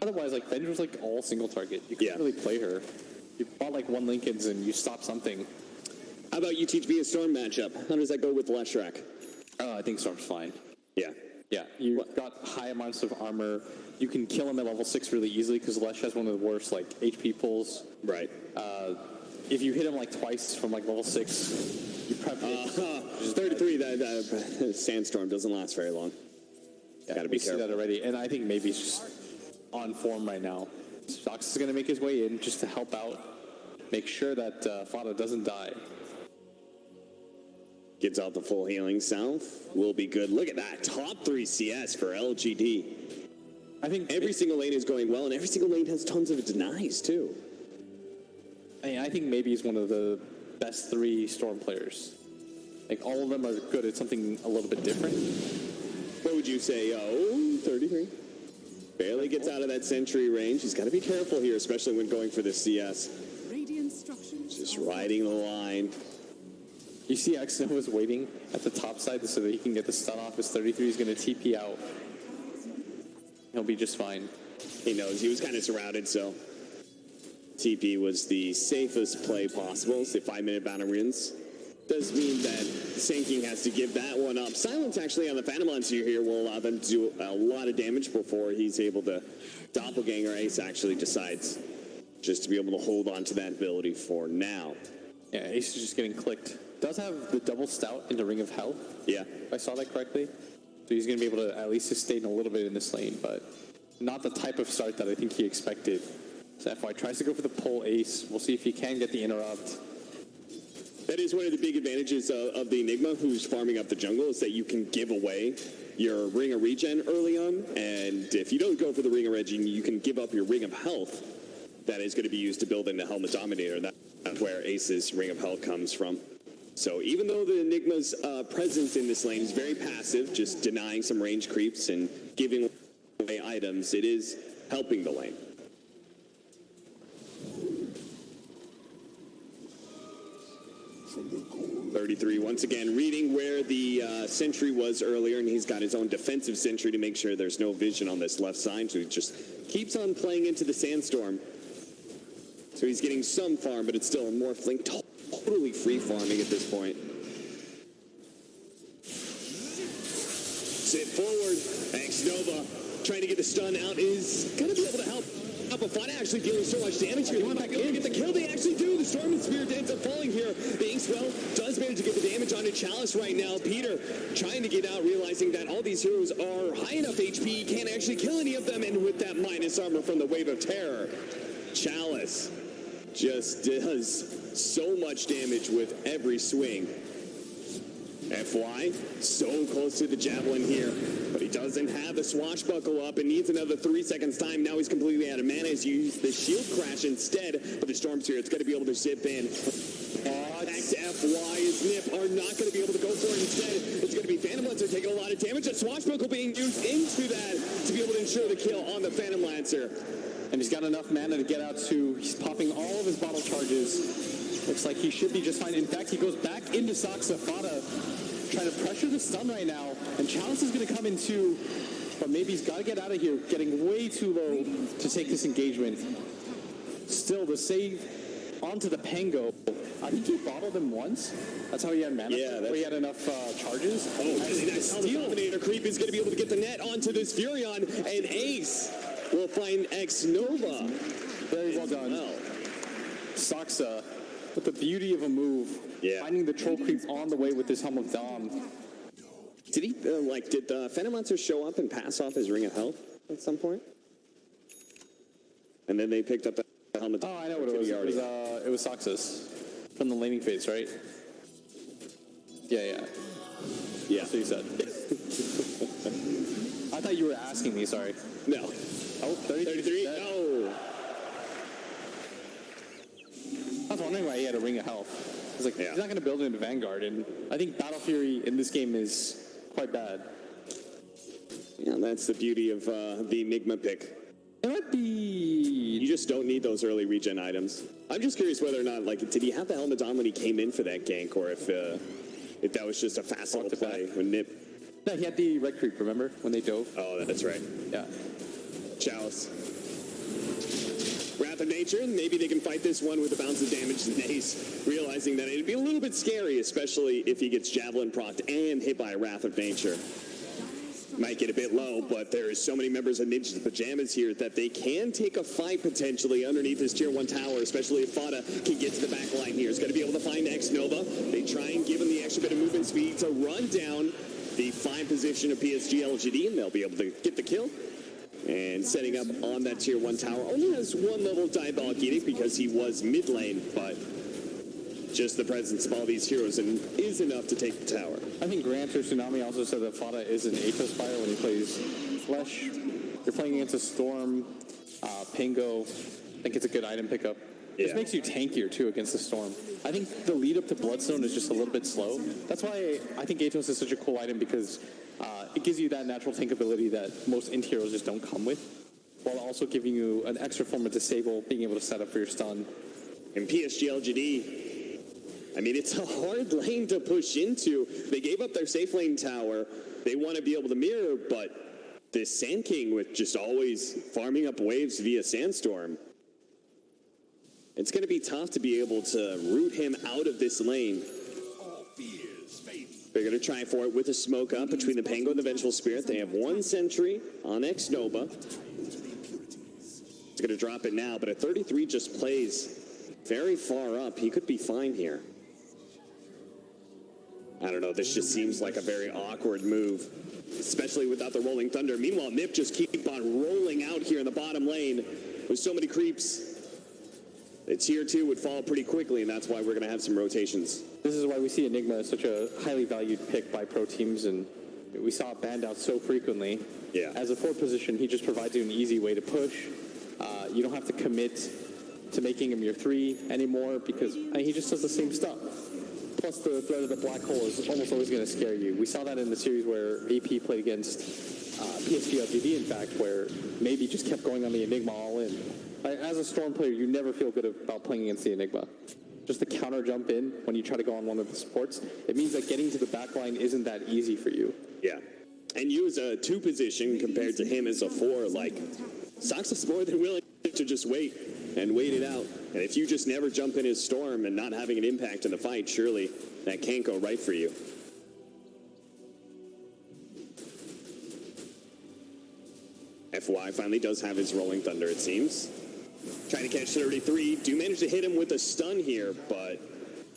otherwise, like, Venge was, like, all single target. You couldn't really play her. You bought, like, 1 Lincolns and you stopped something. How about you teach me a Storm matchup? How does that go with Leshrac? I think Storm's fine. Yeah. Yeah, you've got high amounts of armor. You can kill him at level 6 really easily because Lesh has one of the worst, like, HP pulls. Right. If you hit him, like, twice from, like, level 6, you prep it. 33, that Sandstorm doesn't last very long. Yeah, gotta be careful. See that already. And I think maybe he's just on form right now. Sox is going to make his way in just to help out. Make sure that Fada doesn't die. Gets out the full healing south. Will be good. Look at that. Top 3 CS for LGD. I think every single lane is going well, and every single lane has tons of denies, too. I think maybe he's one of the best 3 Storm players. Like, all of them are good at something a little bit different. What would you say? Oh, 33. Barely gets out of that sentry range. He's got to be careful here, especially when going for the CS. Just riding the line. You see X-Nova's waiting at the top side so that he can get the stun off. His 33 is going to TP out. He'll be just fine. He knows. He was kind of surrounded, so TP was the safest play possible. It's the 5-minute battle runes. Does mean that Sinking has to give that one up. Silence actually on the Phantom Lancer here will allow them to do a lot of damage before he's able to. Doppelganger Ace actually decides just to be able to hold on to that ability for now. Yeah, Ace is just getting clicked. Does have the double stout into Ring of Hell. Yeah. If I saw that correctly. So he's going to be able to at least sustain a little bit in this lane, but not the type of start that I think he expected. So FY tries to go for the pull Ace. We'll see if he can get the interrupt. That is one of the big advantages of the Enigma, who's farming up the jungle, is that you can give away your Ring of Regen early on, and if you don't go for the Ring of Regen, you can give up your Ring of Health that is going to be used to build into Helmet Dominator. That's where Ace's Ring of Health comes from. So even though the Enigma's presence in this lane is very passive, just denying some range creeps and giving away items, it is helping the lane. .33 once again reading where the sentry was earlier, and he's got his own defensive sentry to make sure there's no vision on this left side, so he just keeps on playing into the Sandstorm. So he's getting some farm, but it's still a Morphling totally free farming at this point. Sit forward. X-Nova trying to get the stun out is going to be able to help. Fada actually dealing so much damage here. They want to get the kill. They actually do. The Storm and Spirit ends up falling here. The Inkswell does manage to get the damage onto Chalice right now. Peter trying to get out, realizing that all these heroes are high enough HP, can't actually kill any of them, and with that minus armor from the Wave of Terror, Chalice just does so much damage with every swing. FY, so close to the Javelin here, but he doesn't have the Swashbuckle up and needs another 3 seconds time. Now he's completely out of mana. He's used the Shield Crash instead, but the Storm Spirit's going to be able to zip in. FY, his Nip are not going to be able to go for it. Instead, it's going to be Phantom Lancer taking a lot of damage. A Swashbuckle being used into that to be able to ensure the kill on the Phantom Lancer. And he's got enough mana to get out to, he's popping all of his bottle charges. Looks like he should be just fine. In fact, he goes back into Soxa. Fada trying to pressure the stun right now. And Chalice is going to come in too. But maybe he's got to get out of here. Getting way too low to take this engagement. Still, the save onto the Pango. I think he bottled him once. That's how he had mana. Yeah, where he had enough charges. Oh, really nice. Steal. Dominator creep is going to be able to get the net onto this Furion. And Ace will find X-Nova. Very well done. Soxa with the beauty of a move. Yeah. Finding the troll creep on the way with this Helm of Dom. Did he, did the Phantom Lancer show up and pass off his Ring of Health at some point? And then they picked up the helmet. Oh, I know what it was. It was Soxa's from the laning phase, right? Yeah. Yeah. So you said. I thought you were asking me, sorry. No. Oh, 33? No. I was wondering why he had a Ring of Health. I was like, he's not going to build it into Vanguard, and I think Battle Fury in this game is quite bad. Yeah, that's the beauty of the Enigma pick. It might be... You just don't need those early regen items. I'm just curious whether or not, did he have the helmet on when he came in for that gank, or if that was just a fast little play when Nip... No, he had the red creep, remember? When they dove? Oh, that's right. Yeah. Chalice Wrath of Nature, and maybe they can fight this one with a bounce of damage to Nace, realizing that it'd be a little bit scary, especially if he gets Javelin procced and hit by a Wrath of Nature. Might get a bit low, but there is so many members of Ninja's Pajamas here that they can take a fight potentially underneath this tier 1 tower, especially if Fada can get to the back line here. He's going to be able to find X-Nova. They try and give him the extra bit of movement speed to run down the 5 position of PSG.LGD, and they'll be able to get the kill. And setting up on that tier 1 tower. Only has 1 level of Diabolic Edict because he was mid lane, but just the presence of all these heroes is enough to take the tower. I think Grant or Tsunami also said that Fada is an Atos buyer when he plays Flesh. You're playing against a Storm, Pingo. I think it's a good item pickup. Yeah. This makes you tankier, too, against the Storm. I think the lead up to Bloodstone is just a little bit slow. That's why I think Atos is such a cool item, because it gives you that natural tank ability that most int heroes just don't come with, while also giving you an extra form of disable, being able to set up for your stun. And PSG.LGD, I mean, it's a hard lane to push into. They gave up their safe lane tower. They want to be able to mirror, but this Sand King with just always farming up waves via Sandstorm, it's going to be tough to be able to root him out of this lane. They're going to try for it with a smoke up between the Pango and the Vengeful Spirit. They have 1 sentry on X-Nova. It's going to drop it now, but at 33 just plays very far up. He could be fine here. I don't know, this just seems like a very awkward move, especially without the Rolling Thunder. Meanwhile, Nip just keep on rolling out here in the bottom lane with so many creeps. The tier 2 would fall pretty quickly, and that's why we're going to have some rotations. This is why we see Enigma as such a highly valued pick by pro teams, and we saw it banned out so frequently. Yeah. As a 4 position, he just provides you an easy way to push. You don't have to commit to making him your 3 anymore, because he just does the same stuff. Plus, the threat of the black hole is almost always going to scare you. We saw that in the series where AP played against PSG.LGD, in fact, where maybe just kept going on the Enigma all in. As a Storm player, you never feel good about playing against the Enigma. Just the counter jump in when you try to go on one of the supports, it means that getting to the back line isn't that easy for you. Yeah. And you as a 2 position compared to him as a 4, like, Sox is more than willing to just wait and wait it out. And if you just never jump in his Storm and not having an impact in the fight, surely that can't go right for you. FY finally does have his Rolling Thunder, it seems. Trying to catch 33. Do manage to hit him with a stun here, but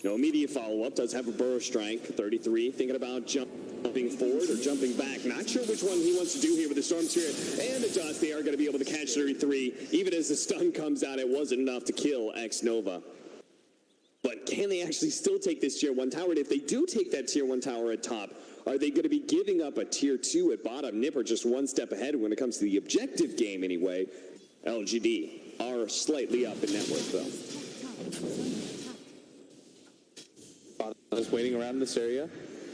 no immediate follow-up. Does have a Burrow Strike. 33 thinking about jumping forward or jumping back. Not sure which one he wants to do here with the Storm Spirit and the Dust. They are going to be able to catch 33. Even as the stun comes out, it wasn't enough to kill X-Nova. But can they actually still take this tier 1 tower? And if they do take that tier 1 tower at top, are they going to be giving up a tier 2 at bottom? Nipper just 1 step ahead when it comes to the objective game anyway. LGD are slightly up in net worth, though. Just waiting around this area.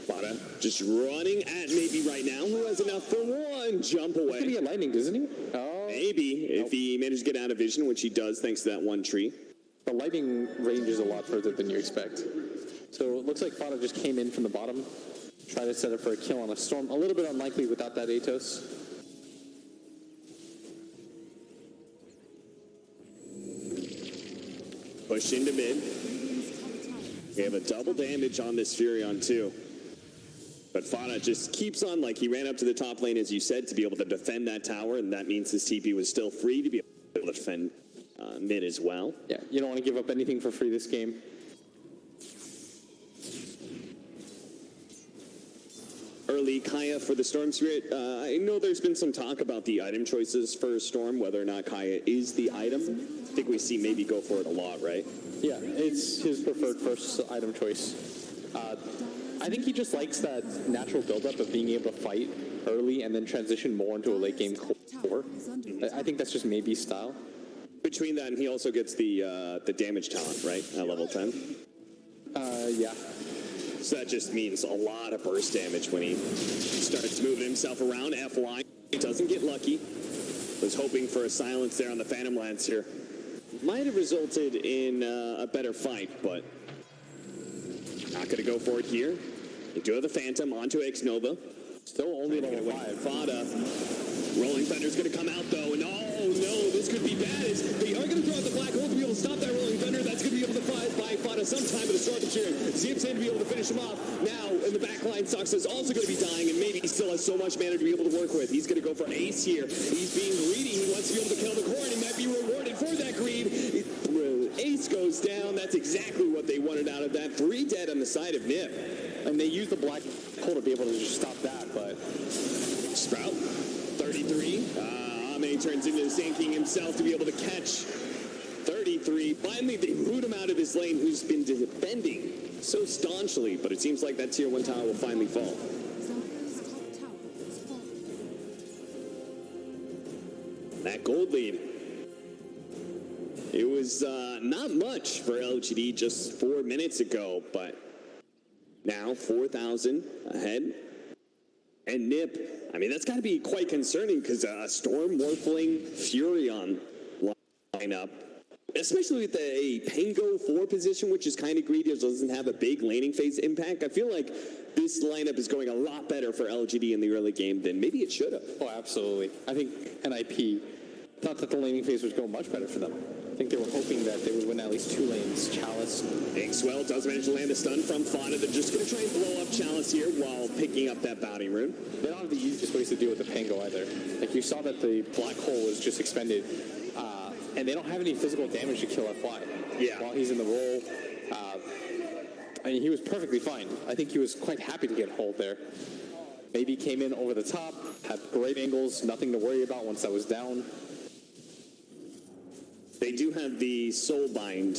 Bada just running at maybe right now. Who has enough for 1 jump away? Could be a lightning, doesn't he? Oh. Maybe, if he manages to get out of vision, which he does thanks to that 1 tree. The lightning range is a lot further than you expect. So it looks like Fada just came in from the bottom, tried to set up for a kill on a Storm. A little bit unlikely without that Atos. Push into mid. We have a double damage on this Furion too. But Fada just keeps on, like he ran up to the top lane, as you said, to be able to defend that tower, and that means his TP was still free to be able to defend mid as well. Yeah, you don't want to give up anything for free this game. Early Kaya for the Storm Spirit. I know there's been some talk about the item choices for Storm, whether or not Kaya is the item. I think we see maybe go for it a lot, right? Yeah, it's his preferred first item choice. I think he just likes that natural buildup of being able to fight early and then transition more into a late game core. I think that's just maybe style. Between that and he also gets the damage talent, right, at level 10? Yeah. So that just means a lot of burst damage when he starts moving himself around. FY doesn't get lucky. Was hoping for a silence there on the Phantom Lancer. Might have resulted in a better fight, but not going to go for it here. They do have the Phantom onto X-Nova. Still only level 5. Fada. Rolling Thunder's going to come out, though. And oh, no, this this could be bad. Is they are going to throw out the black hole to be able to stop that rolling thunder. That's going to be able to buy Fada some time, but a storm cheering. Zips in to be able to finish him off. Now, in the back line, Sox is also going to be dying, and maybe he still has so much mana to be able to work with. He's going to go for Ace here. He's being greedy. He wants to be able to kill the core, and he might be rewarded for that greed. Ace goes down. That's exactly what they wanted out of that. 3 dead on the side of Nip. And they used the black hole to be able to just stop that, but... Sprout, 33. Ame turns into the Sand King himself to be able to catch 33. Finally, they boot him out of his lane, who's been defending so staunchly, but it seems like that tier 1 tower will finally fall. That gold lead. It was not much for LGD just 4 minutes ago, but now 4,000 ahead. And Nip, I mean, that's got to be quite concerning because Storm, Morphling, Furion lineup, especially with a Pango 4 position, which is kind of greedy, doesn't have a big laning phase impact. I feel like this lineup is going a lot better for LGD in the early game than maybe it should have. Oh, absolutely. I think NIP thought that the laning phase would go much better for them. I think they were hoping that they would win at least 2 lanes. Chalice. Inkswell does manage to land a stun from Fada. They're just going to try and blow up Chalice here while picking up that bounty rune. They don't have the easiest ways to deal with the Pango either. Like, you saw that the black hole was just expended, and they don't have any physical damage to kill FY. Yeah. While he's in the roll, I mean, he was perfectly fine. I think he was quite happy to get hold there. Maybe came in over the top, had great angles, nothing to worry about once that was down. They do have the Soulbind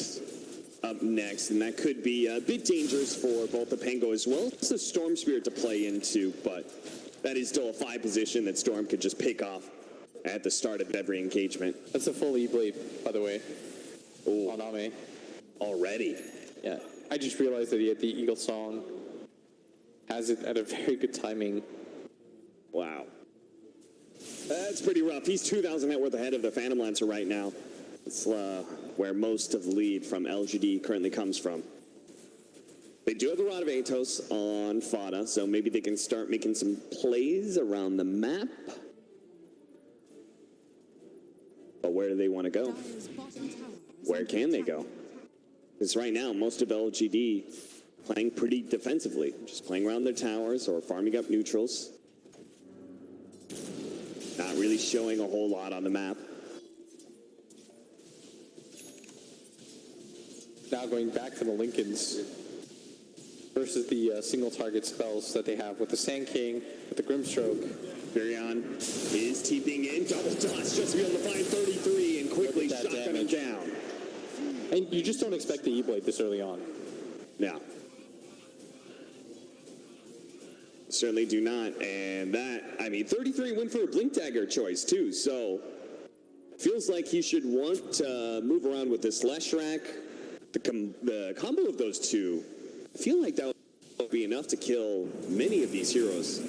up next, and that could be a bit dangerous for both the Pango as well as the Storm Spirit to play into, but that is still a 5 position that Storm could just pick off at the start of every engagement. That's a full E-Blade, by the way, on Ame. Already? Yeah. I just realized that he had the Eagle Song. Has it at a very good timing. Wow. That's pretty rough. He's 2,000 net worth ahead of the Phantom Lancer right now. It's where most of the lead from LGD currently comes from. They do have the Rod of Atos on Fada, so maybe they can start making some plays around the map. But where do they want to go? Where can they go? Because right now, most of LGD playing pretty defensively, just playing around their towers or farming up neutrals. Not really showing a whole lot on the map. Now going back to the Lincolns versus the single target spells that they have with the Sand King, with the Grimstroke. Furion is TPing in, double dust, just to be able to find 33 and quickly shotgun him down. And you just don't expect the E-Blade this early on. No. Certainly do not. And that, I mean, 33 went for a Blink Dagger choice too, so feels like he should want to move around with this Leshrac. The combo of those two, I feel like that would be enough to kill many of these heroes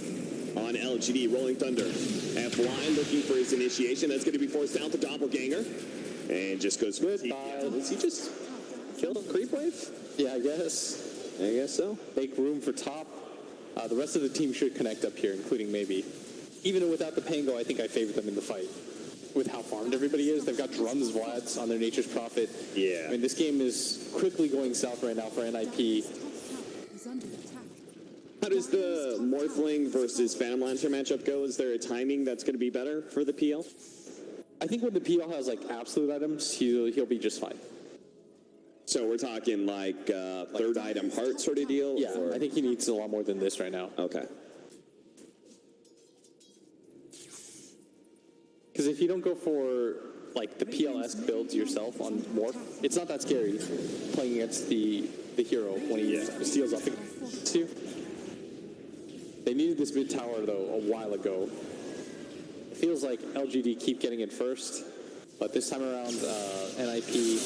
on LGD. Rolling Thunder. FY looking for his initiation. That's going to be forced out the Doppelganger. And just goes with. Does he just kill a creep wave? Yeah, I guess. I guess so. Make room for top. The rest of the team should connect up here, including maybe. Even without the Pango, I think I favor them in the fight. With how farmed everybody is, they've got drums, Vlads on their Nature's Prophet. Yeah. I mean, this game is quickly going south right now for NIP. How does the Morphling versus Phantom Lancer matchup go? Is there a timing that's going to be better for the PL? I think when the PL has like absolute items, he'll be just fine. So we're talking like third item heart sort of deal? Yeah, or? I think he needs a lot more than this right now. Okay. Because if you don't go for like the PLS builds yourself on Morph, it's not that scary playing against the hero when he steals up against you. They needed this mid tower though a while ago. It feels like LGD keep getting it first, but this time around NIP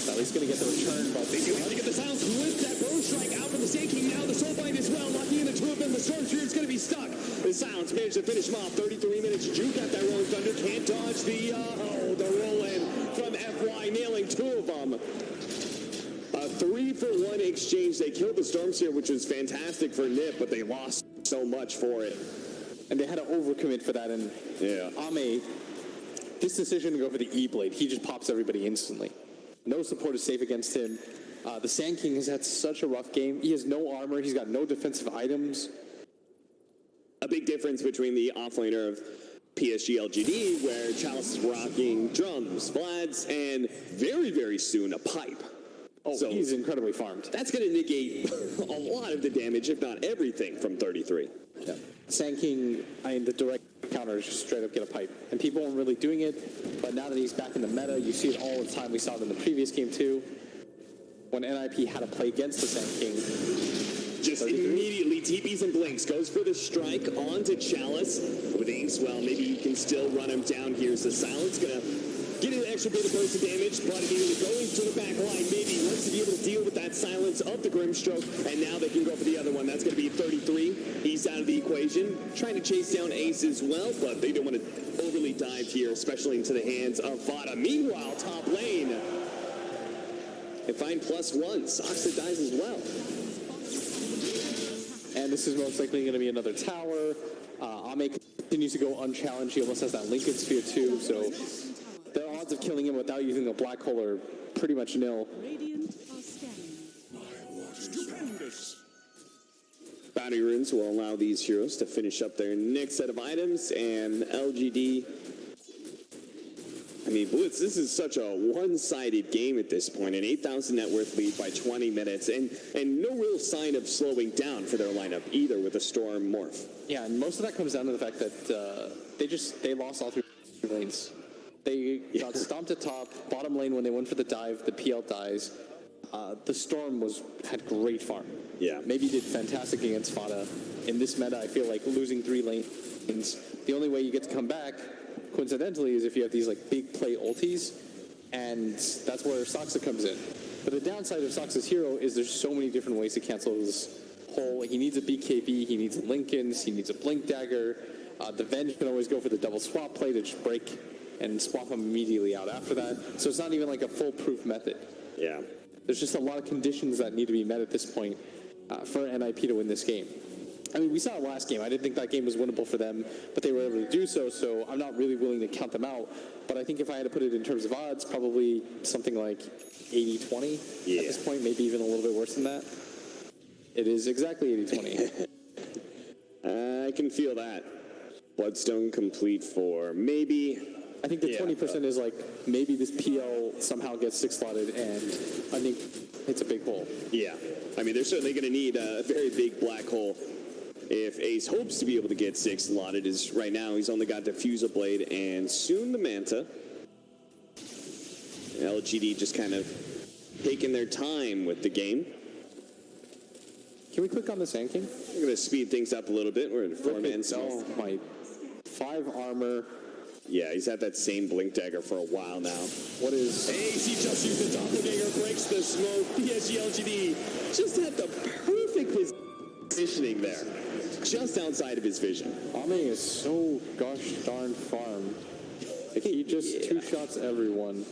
at least going to get the return. But they do have to get the silence with that Burrow Strike out from the Sand King. Now the Soulbind as well, locking in the 2 of them. The Storm Spirit is going to be stuck. The silence managed to finish him off. 33 minutes. Juke got that Rolling Thunder. Can't dodge the roll in from FY, nailing 2 of them. A 3-for-1 exchange. They killed the Storm Spirit, which was fantastic for Nip, but they lost so much for it. And they had to overcommit for that. And Ame this decision to go for the E-Blade, he just pops everybody instantly. No support is safe against him. The Sand King has had such a rough game. He has no armor. He's got no defensive items. A big difference between the offlaner of PSG.LGD, where Chalice is rocking drums, Vlads, and very, very soon a pipe. Oh, so he's incredibly farmed. That's going to negate a lot of the damage, if not everything, from 33. Yeah. Sand King, the direct counter is just straight up get a pipe. And people weren't really doing it, but now that he's back in the meta, you see it all the time. We saw it in the previous game too, when NIP had to play against the Sand King. Just immediately TPs and blinks, goes for the strike onto Chalice. With Inkswell, maybe he can still run him down here. So Silence gonna get an extra bit of burst of damage, but immediately going to the back line. Maybe he wants to be able to deal with that silence of the Grimstroke, and now they can go for the other one. That's gonna be 33. He's out of the equation. Trying to chase down Ace as well, but they don't want to overly dive here, especially into the hands of Vada. Meanwhile, top lane, they find +1. Soxa dies as well. And this is most likely going to be another tower. Ame continues to go unchallenged. He almost has that Lincoln Sphere too, so the odds of killing him without using a black hole are pretty much nil. Bounty runes will allow these heroes to finish up their next set of items, and LGD... I mean, Blitz, this is such a one-sided game at this point. An 8,000 net worth lead by 20 minutes, and no real sign of slowing down for their lineup either with a Storm morph. Yeah, and most of that comes down to the fact that they lost all three lanes. They got stomped at top, bottom lane when they went for the dive, the PL dies. The Storm had great farm. Yeah. Maybe did fantastic against Fada. In this meta, I feel like losing 3 lanes, the only way you get to come back, coincidentally, is if you have these like big play ultis, and that's where Soxa comes in. But the downside of Soxa's hero is there's so many different ways to cancel his whole. He needs a BKB, he needs a Lincolns, he needs a Blink Dagger. The Venge can always go for the double swap play to just break and swap him immediately out after that. So it's not even like a foolproof method. Yeah. There's just a lot of conditions that need to be met at this point for NIP to win this game. I mean, we saw it last game. I didn't think that game was winnable for them, but they were able to do so, so I'm not really willing to count them out. But I think if I had to put it in terms of odds, probably something like 80-20 at this point, maybe even a little bit worse than that. It is exactly 80-20. I can feel that. Bloodstone complete for maybe... I think the 20% is like, maybe this PL somehow gets 6 slotted, and I think it's a big hole. Yeah. I mean, they're certainly going to need a very big black hole. If Ace hopes to be able to get 6 slotted, is right now he's only got Diffuser Blade and soon the Manta. LGD just kind of taking their time with the game. Can we click on the Sand King? We're going to speed things up a little bit. We're in 4-man smoke. Oh, my 5 armor. Yeah, he's had that same Blink Dagger for a while now. What is... Ace, he just used the doppelganger, breaks the smoke. PSG.LGD just had the perfect positioning there. Just outside of his vision. Ame is so gosh darn farmed. Like, he just 2-shots everyone.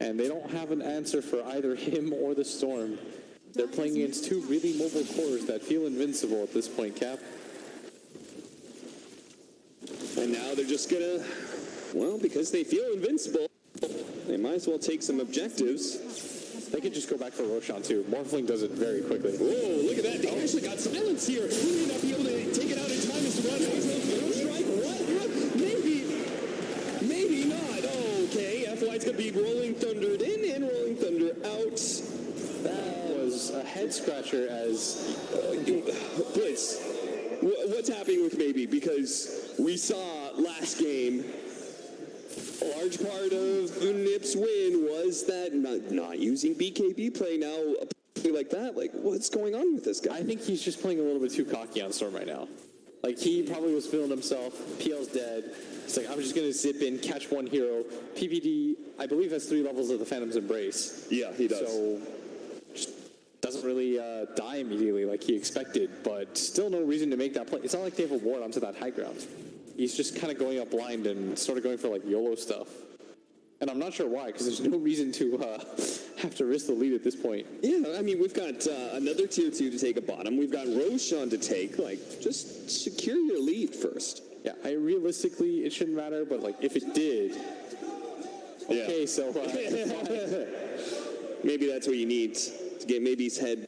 And they don't have an answer for either him or the Storm. They're playing against 2 really mobile cores that feel invincible at this point, Cap. And now they're just gonna, well, because they feel invincible, they might as well take some objectives. They could just go back for Roshan too. Morphling does it very quickly. Whoa, look at that. They actually got silence here. He may not be able to take it out in time as to run. No strike. What? Maybe not. Okay, FY's going to be Rolling Thundered in and Rolling Thunder out. That was a head scratcher as... Blitz, what's happening with Maybe? Because we saw last game, a large part of the Nips win was that not using BKB play. Now a play like that, like what's going on with this guy? I think he's just playing a little bit too cocky on Storm right now. Like, he probably was feeling himself. PL's dead. It's like, I'm just going to zip in, catch one hero. PPD, I believe, has 3 levels of the Phantom's Embrace. Yeah, he does. So, just doesn't really die immediately like he expected, but still no reason to make that play. It's not like they have a ward onto that high ground. He's just kind of going up blind and sort of going for like YOLO stuff. And I'm not sure why, because there's no reason to have to risk the lead at this point. Yeah, I mean, we've got another tier 2 to take a bottom. We've got Roshan to take. Like, just secure your lead first. Yeah, realistically, it shouldn't matter, but like if it did, okay, so maybe that's what you need to get maybe his head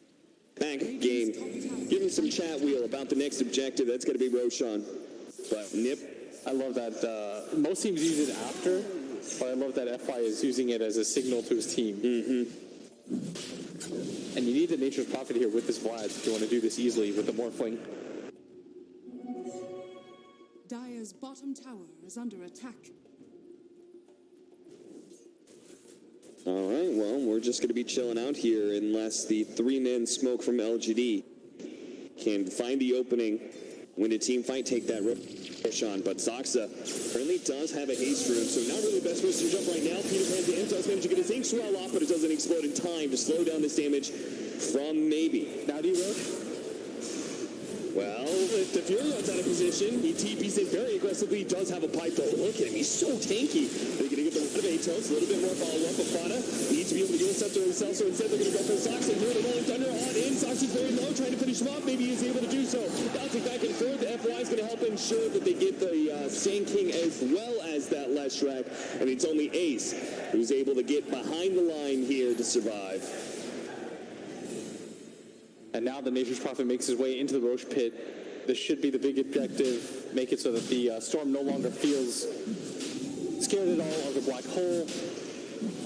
back game. Give him some chat wheel about the next objective. That's going to be Roshan. But Nip, I love that most teams use it after, but I love that FY is using it as a signal to his team. And you need the Nature's Prophet here with this Vlad if you want to do this easily with the Morphling. Dire's bottom tower is under attack. all right, well, we're just going to be chilling out here unless the 3-man smoke from LGD can find the opening, win a team fight, take that Roshan. But Zoxa currently does have a haste rune, so not really the best place to jump right now. Peter Pan's in does manage to get his ink swell off, but it doesn't explode in time to slow down this damage from maybe. Now do you Roche? Well, if the Fury runs out of position, he TPs in very aggressively. He does have a pipe, though. Look at him. He's so tanky. They're going to get the run of Atos. A little bit more follow-up. But Fada needs to be able to get a scepter himself, so instead they're going to go for Sox. And here the Rolling Thunder on in. Sox is very low, trying to finish him off. Maybe he's able to do so. Bouncing back and forth. The FY is going to help ensure that they get the Sand King as well as that last Shrek. And it's only Ace who's able to get behind the line here to survive. And now the Nature's Prophet makes his way into the Roche pit. This should be the big objective. Make it so that the storm no longer feels scared at all of the black hole.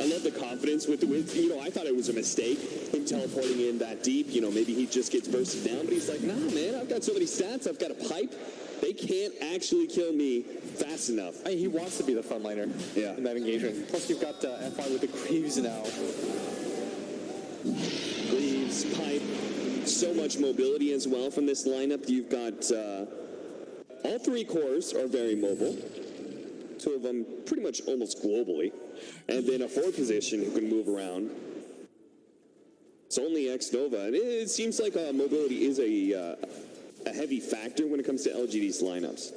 I love the confidence with I thought it was a mistake, him teleporting in that deep. Maybe he just gets bursted down, but he's like, nah, man, I've got so many stats. I've got a pipe. They can't actually kill me fast enough. I mean, he wants to be the frontliner in that engagement. Plus, you've got FI with the Greaves now. Greaves, pipe. So much mobility as well from this lineup. You've got all 3 cores are very mobile. 2 of them pretty much almost globally. And then a 4th position who can move around. It's only X-Nova. And it seems like mobility is a heavy factor when it comes to LGD's lineups.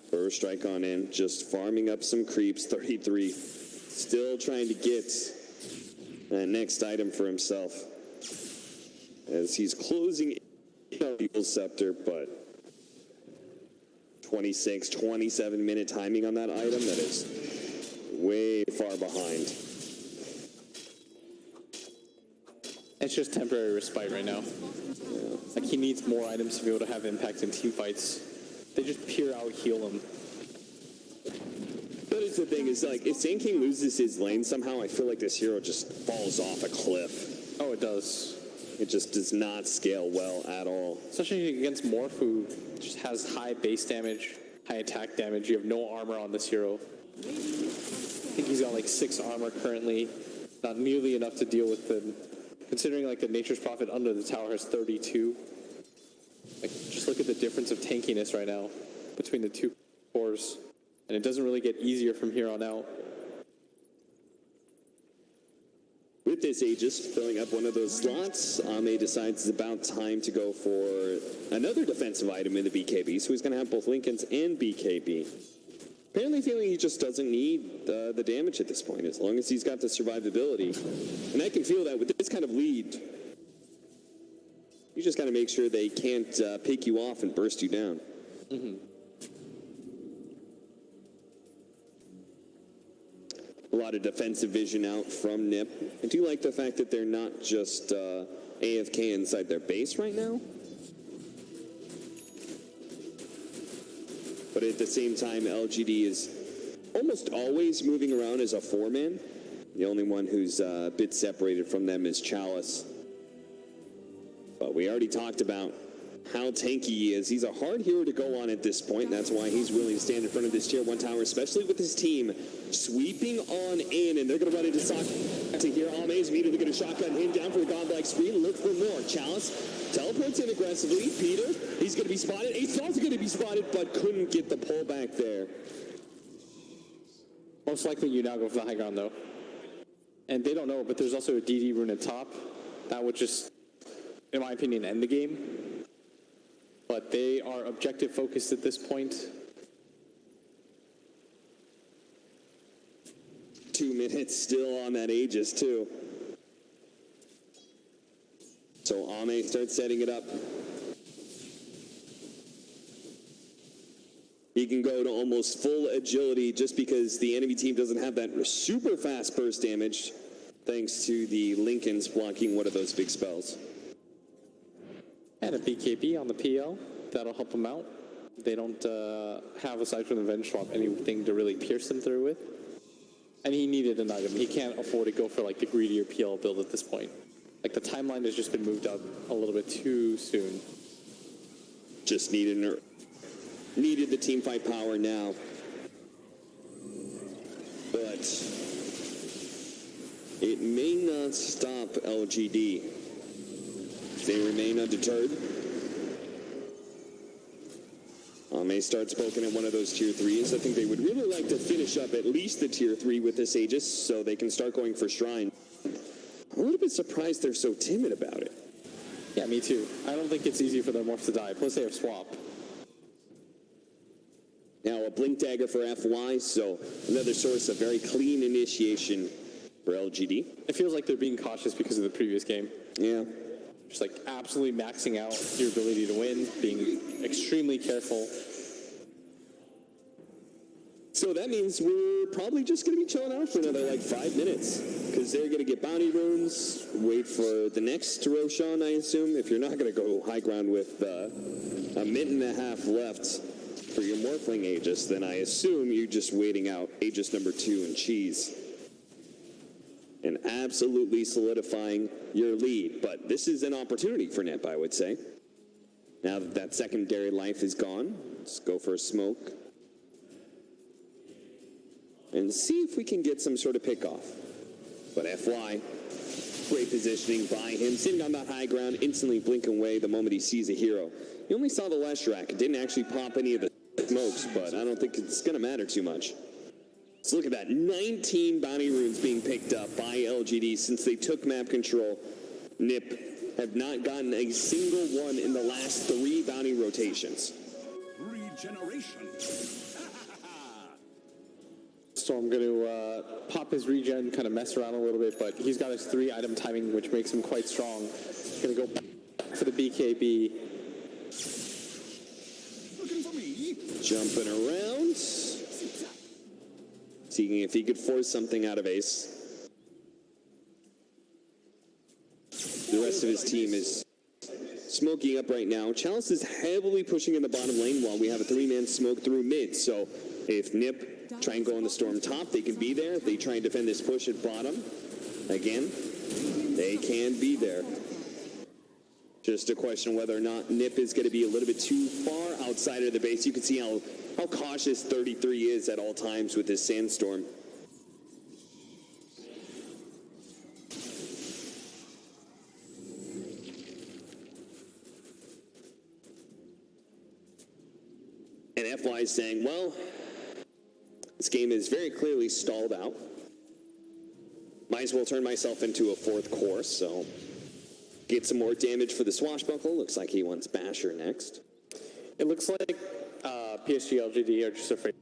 First strike on in, just farming up some creeps. 33. Still trying to get that next item for himself as he's closing Eagle Scepter, but 27 minute timing on that item, that is way far behind. It's just temporary respite right now. Like, he needs more items to be able to have impact in team fights. They just pure out heal him. That is the thing, is like, if Sand King loses his lane somehow, I feel like this hero just falls off a cliff. Oh, it does. It just does not scale well at all. Especially against Morph, who just has high base damage, high attack damage. You have no armor on this hero. I think he's got like 6 armor currently. Not nearly enough to deal with the... Considering like the Nature's Prophet under the tower has 32. Like, just look at the difference of tankiness right now between the 2 cores. And it doesn't really get easier from here on out. With this Aegis filling up one of those slots, Ame decides it's about time to go for another defensive item in the BKB, so he's going to have both Lincolns and BKB. Apparently feeling he just doesn't need the damage at this point, as long as he's got the survivability. And I can feel that with this kind of lead, you just got to make sure they can't pick you off and burst you down. A lot of defensive vision out from Nip. I do like the fact that they're not just AFK inside their base right now. But at the same time, LGD is almost always moving around as a 4-man. The only one who's a bit separated from them is Chalice. But we already talked about how tanky he is. He's a hard hero to go on at this point. And that's why he's willing to stand in front of this tier 1 tower, especially with his team sweeping on in. And they're going to run into Sock to here. Ame's immediately going to shotgun him down for the godlike screen. Look for more. Chalice teleports in aggressively. Peter, he's going to be spotted. Ace is also going to be spotted, but couldn't get the pullback there. Most likely you now go for the high ground, though. And they don't know, but there's also a DD rune at top. That would just, in my opinion, end the game. But they are objective focused at this point. 2 minutes still on that Aegis, too. So Ame starts setting it up. He can go to almost full agility just because the enemy team doesn't have that super fast burst damage, thanks to the Lincolns blocking one of those big spells. And a BKB on the PL, that'll help him out. They don't have, aside from the Venge Swap, anything to really pierce him through with. And he needed an item. He can't afford to go for like the greedier PL build at this point. Like the timeline has just been moved up a little bit too soon. Just needed the team fight power now. But it may not stop LGD. They remain undeterred. Ame starts poking at one of those tier 3s. I think they would really like to finish up at least the tier 3 with this Aegis so they can start going for Shrine. I'm a little bit surprised they're so timid about it. Yeah, me too. I don't think it's easy for their morphs to die. Plus they have swap. Now a Blink Dagger for FY, so another source of very clean initiation for LGD. It feels like they're being cautious because of the previous game. Yeah. Just like absolutely maxing out your ability to win, being extremely careful. So that means we're probably just going to be chilling out for another like 5 minutes, because they're going to get bounty runes, wait for the next Roshan, I assume. If you're not going to go high ground with a minute and a half left for your Morphling Aegis, then I assume you're just waiting out Aegis number 2 and cheese. And absolutely solidifying your lead. But this is an opportunity for Nip, I would say. Now that that secondary life is gone, let's go for a smoke. And see if we can get some sort of pick off. But FY, great positioning by him, sitting on that high ground, instantly blinking away the moment he sees a hero. He only saw the Leshrac. It didn't actually pop any of the smokes, but I don't think it's going to matter too much. So look at that, 19 bounty runes being picked up by LGD since they took map control. Nip have not gotten a single one in the last 3 bounty rotations. Regeneration. So I'm going to pop his regen, kind of mess around a little bit, but he's got his 3 item timing, which makes him quite strong. Going to go back for the BKB. Looking for me. Jumping around. Seeing if he could force something out of Ace. The rest of his team is smoking up right now. Chalice is heavily pushing in the bottom lane while we have a 3-man smoke through mid. So if Nip try and go on the storm top, they can be there. If they try and defend this push at bottom, again, they can be there. Just a question whether or not Nip is going to be a little bit too far outside of the base. You can see how cautious 33 is at all times with this sandstorm. And FY is saying, well, this game is very clearly stalled out. Might as well turn myself into a 4th core, so get some more damage for the swashbuckle. Looks like he wants Basher next. It looks like PSG.LGD are just afraid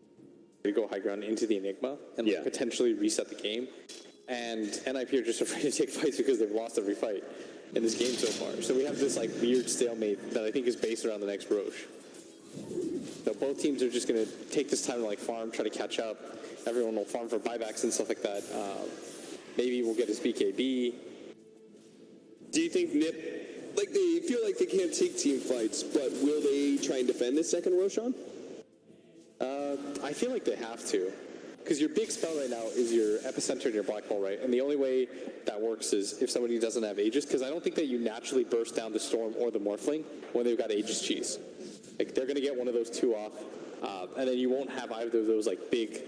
to go high ground into the Enigma and like, potentially reset the game. And NIP are just afraid to take fights because they've lost every fight in this game so far. So we have this like weird stalemate that I think is based around the next Roche. So both teams are just going to take this time to like farm, try to catch up. Everyone will farm for buybacks and stuff like that. Maybe we'll get his BKB. Do you think Nip, like they feel like they can't take team fights, but will they try and defend this second Roshan? I feel like they have to. Because your big spell right now is your Epicenter and your Black Hole, right? And the only way that works is if somebody doesn't have Aegis, because I don't think that you naturally burst down the Storm or the Morphling when they've got Aegis cheese. Like, they're going to get one of those 2 off, and then you won't have either of those, like, big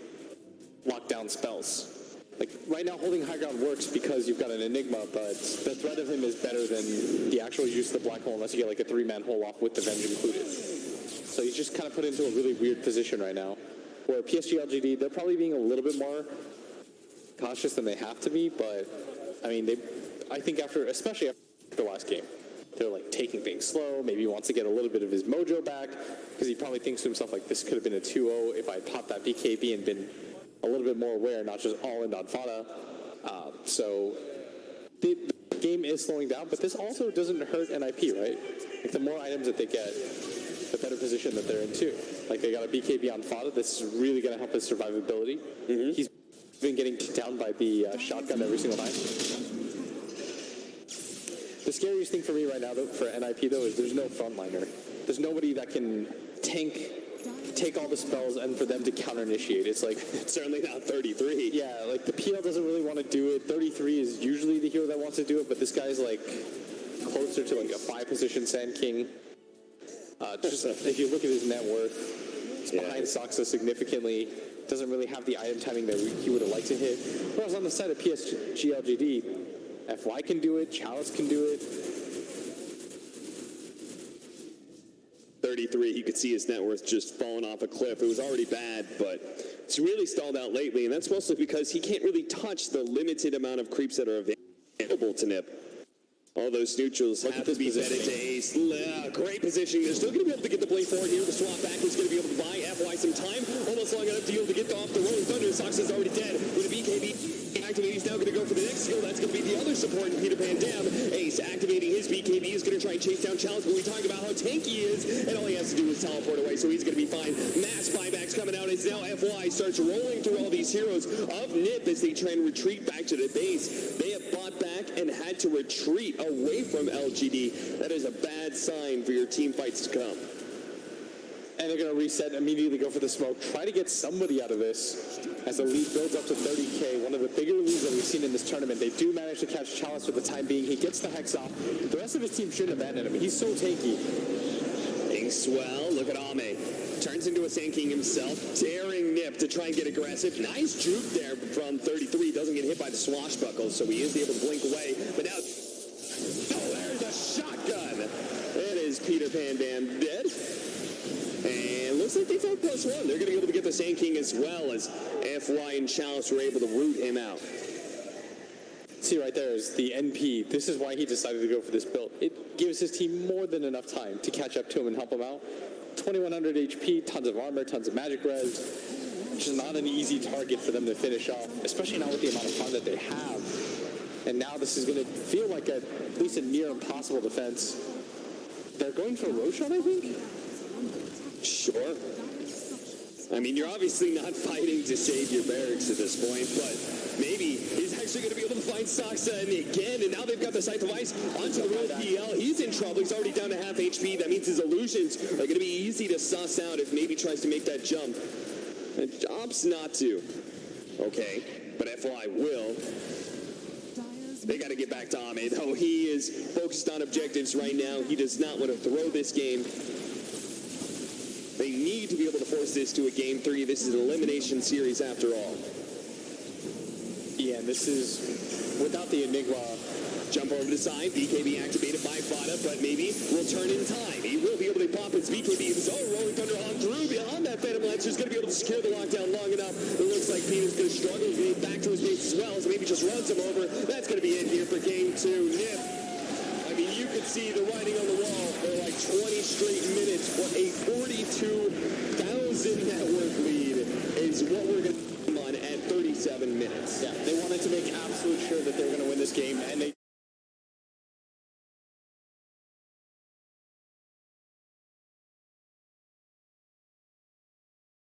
lockdown spells. Like, right now, holding high ground works because you've got an Enigma, but the threat of him is better than the actual use of the Black Hole unless you get, like, a 3-man hole off with the Venge included. So he's just kind of put into a really weird position right now, where PSG.LGD, they're probably being a little bit more cautious than they have to be, but, I mean, I think especially after the last game, they're like taking things slow. Maybe he wants to get a little bit of his mojo back because he probably thinks to himself like, this could have been a 2-0 if I popped that BKB and been a little bit more aware, not just all in on Fada. So the game is slowing down, but this also doesn't hurt NIP, right? Like the more items that they get, the better position that they're in too. Like they got a BKB on Fada. This is really going to help his survivability. He's been getting kicked down by the shotgun every single time. The scariest thing for me right now, though, for NIP, though, is there's no frontliner. There's nobody that can take all the spells and for them to counter-initiate. It's like... Certainly not 33. Yeah, like the PL doesn't really want to do it. 33 is usually the hero that wants to do it, but this guy's like closer to like a 5-position Sand King. Just if you look at his net worth, it's behind Soxa significantly. Doesn't really have the item timing that he would have liked to hit. Whereas on the side of PSG.LGD, FY can do it, Chalice can do it. 33, you could see his net worth just falling off a cliff. It was already bad, but it's really stalled out lately, and that's mostly because he can't really touch the limited amount of creeps that are available to Nip. All those neutrals have to be fed into Ace. Great positioning. They're still going to be able to get the play forward here. The swap back is going to be able to buy FY some time. Almost long enough to be able to get off the Rolling Thunder. Sox is already dead. With a BKB activated, he's now going to go for the next skill. That's going to be the other support in Peter Pan Dam. Ace activating his BKB is going to try and chase down Challenge, but we talk about how tanky he is, and all he has to do is teleport away, so he's going to be fine. Mass buybacks coming out as now FY starts rolling through all these heroes of Nip as they try and retreat back to the base. They have fought back and had to retreat away from LGD. That is a bad sign for your team fights to come. And they're going to reset, immediately go for the smoke, try to get somebody out of this as the lead builds up to 30k, one of the bigger leads that we've seen in this tournament. They do manage to catch Chalice for the time being. He gets the Hex off. The rest of his team shouldn't abandon him. He's so tanky. Swell, look at Ame. Turns into a Sand King himself, daring Nip to try and get aggressive. Nice juke there from 33. Doesn't get hit by the swashbuckle, so he is able to blink away. But now, there's a shotgun. It is Peter Pan Dam dead. And looks like they found +1. They're going to be able to get the Sand King as well as FY and Chalice were able to root him out. See right there is the NP. This is why he decided to go for this build. It gives his team more than enough time to catch up to him and help him out. 2100 HP, tons of armor, tons of magic res. Which is not an easy target for them to finish off, especially not with the amount of fun that they have. And now this is going to feel like at least a near impossible defense. They're going for a Roshan, I think? Sure. I mean, you're obviously not fighting to save your barracks at this point, but maybe he's actually going to be able to find Soxa again, and now they've got the Scythe of Ice onto the road PL. He's in trouble. He's already down to half HP. That means his illusions are going to be easy to suss out if maybe tries to make that jump. And opts not to. Okay, but FY will. They got to get back to Ame, though. He is focused on objectives right now. He does not want to throw this game. They need to be able to force this to a game 3. This is an elimination series after all. Yeah, this is without the Enigma. Jump over the side, BKB activated by Fada, but maybe will turn in time. He will be able to pop his BKB. His own Rolling Thunder on through beyond that Phantom Lancer. Is going to be able to secure the lockdown long enough. It looks like Peter's going to struggle to get back to his base as well, so maybe just runs him over. That's going to be it here for game 2. Nip. I mean, you could see the writing on the wall for like 20 straight minutes. What a 42